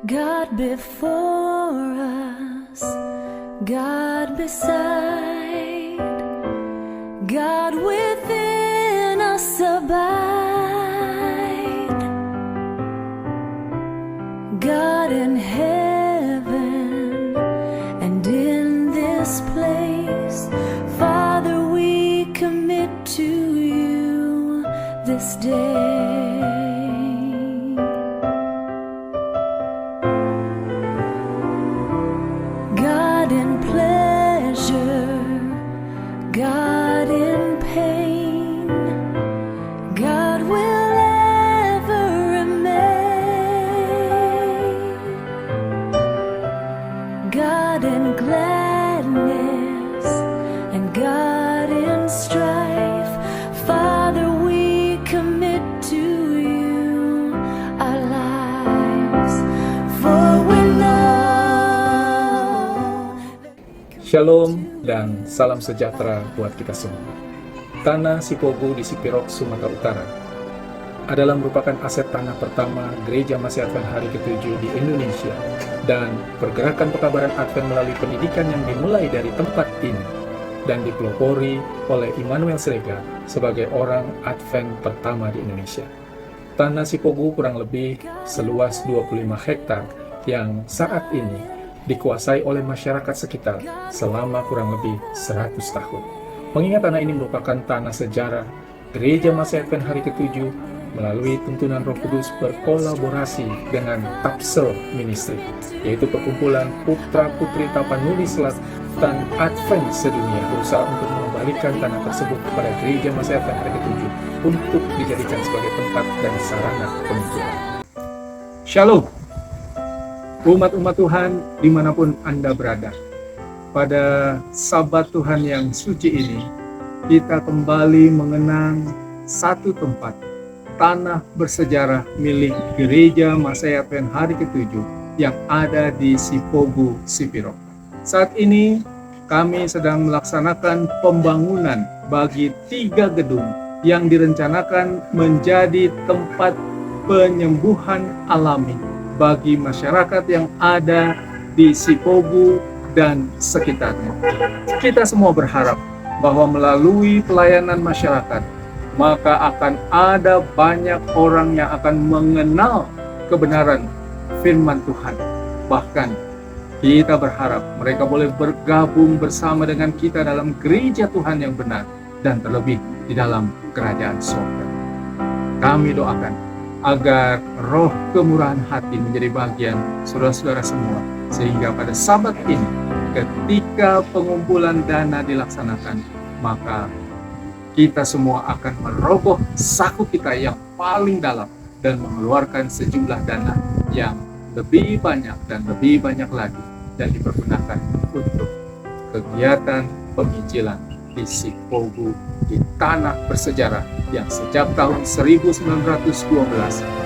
God before us, God beside, God within us abide, God in heaven and in this place. Father, we commit to you this day. God in pleasure, God in pain, God will ever remain. God in gladness and God in strife. Father, we commit to you our lives, for we know. Shalom dan salam sejahtera buat kita semua. Tanah Sipogu di Sipirok, Sumatera Utara adalah merupakan aset tanah pertama Gereja Masih Advent Hari ke-7 di Indonesia, dan pergerakan pekabaran Advent melalui pendidikan yang dimulai dari tempat ini dan dipelopori oleh Immanuel Srega sebagai orang Advent pertama di Indonesia. Tanah Sipogu kurang lebih seluas 25 hektar yang saat ini dikuasai oleh masyarakat sekitar selama kurang lebih 100 tahun. Mengingat tanah ini merupakan tanah sejarah, Gereja Masih Advent Hari ke-7 melalui tuntunan Roh Kudus berkolaborasi dengan Tapsel Ministry, yaitu perkumpulan putra-putri Tapanuli Selatan Advent sedunia, berusaha untuk mengembalikan tanah tersebut kepada Gereja Masih Advent Hari ke-7 untuk dijadikan sebagai tempat dan sarana penginjilan. Shalom umat-umat Tuhan dimanapun Anda berada. Pada Sabat Tuhan yang suci ini, kita kembali mengenang satu tempat, tanah bersejarah milik Gereja Masih Advent Hari ke-7 yang ada di Sipogu, Sipirok. Saat ini kami sedang melaksanakan pembangunan bagi 3 gedung yang direncanakan menjadi tempat penyembuhan alami bagi masyarakat yang ada di Sipogu dan sekitarnya. Kita semua berharap bahwa melalui pelayanan masyarakat, maka akan ada banyak orang yang akan mengenal kebenaran firman Tuhan. Bahkan kita berharap mereka boleh bergabung bersama dengan kita dalam gereja Tuhan yang benar, dan terlebih di dalam kerajaan surga. Kami doakan agar roh kemurahan hati menjadi bagian saudara-saudara semua, sehingga pada Sabat ini ketika pengumpulan dana dilaksanakan, maka kita semua akan merogoh saku kita yang paling dalam dan mengeluarkan sejumlah dana yang lebih banyak dan lebih banyak lagi, dan dipergunakan untuk kegiatan penginjilan di Sipogu, di tanah bersejarah yang sejak tahun 1912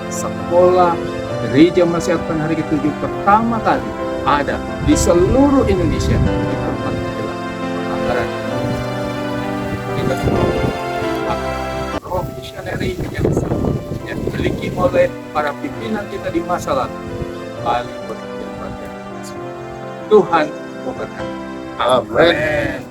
sekolah Gereja Masih Advent Hari ke-7 pertama kali ada di seluruh Indonesia di tempat inilah. Anggaran kita semua roh misioneri yang dimiliki oleh para pimpinan kita di masa lalu kembali berpikir perhatian. Tuhan memberkati. Amin.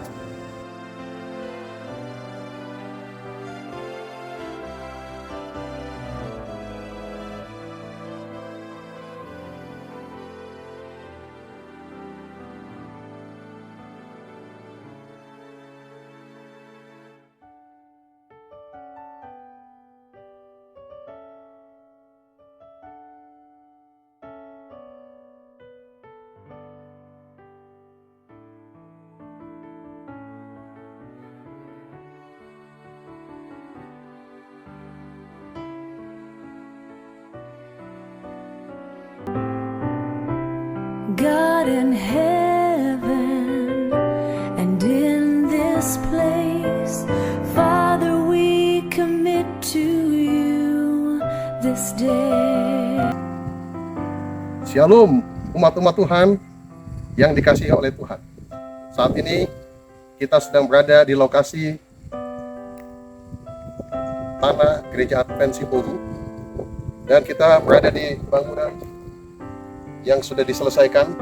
God in heaven and in this place, Father, we commit to you this day. Shalom umat-umat Tuhan yang dikasihi oleh Tuhan. Saat ini kita sedang berada di lokasi tanah Gereja Advent Sipogu, dan kita berada di bangunan yang sudah diselesaikan,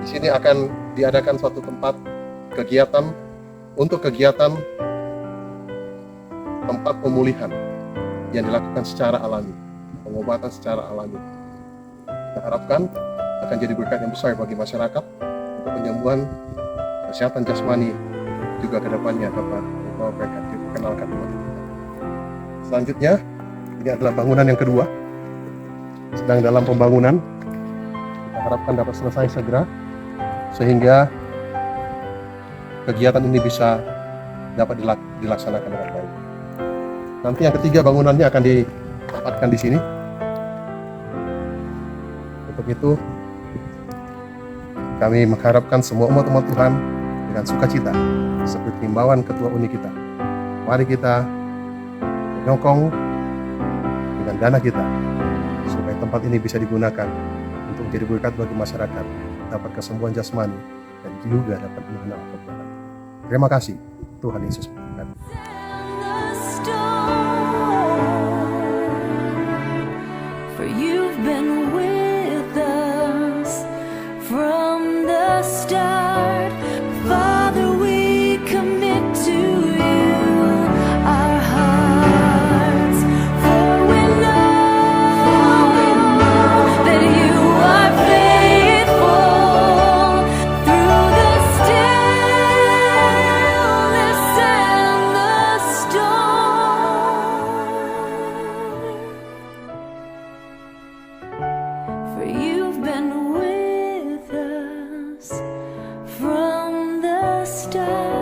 di sini akan diadakan suatu tempat kegiatan untuk kegiatan tempat pemulihan yang dilakukan secara alami, pengobatan secara alami. Kita harapkan akan jadi berkat yang besar bagi masyarakat untuk penyembuhan kesehatan jasmani, juga kedepannya dapat membawa berkat diperkenalkan umat kita. Selanjutnya, ini adalah bangunan yang kedua, sedang dalam pembangunan. Kita harapkan dapat selesai segera sehingga kegiatan ini bisa dapat dilaksanakan dengan baik. Nanti yang ketiga bangunannya akan ditempatkan di sini. Untuk itu, kami mengharapkan semua umat-umat Tuhan dengan sukacita, seperti himbauan Ketua Uni kita. Mari kita menyokong dengan dana kita, supaya tempat ini bisa digunakan untuk menjadi berkat bagi masyarakat, dapat kesembuhan jasmani, dan juga dapat mengenal kebenaran. Terima kasih, Tuhan Yesus memberkati. For you've been with us from the start. Father, we commit to you our hearts, for we know that you are faithful through the stillness and the storm. For you've been with us from the start.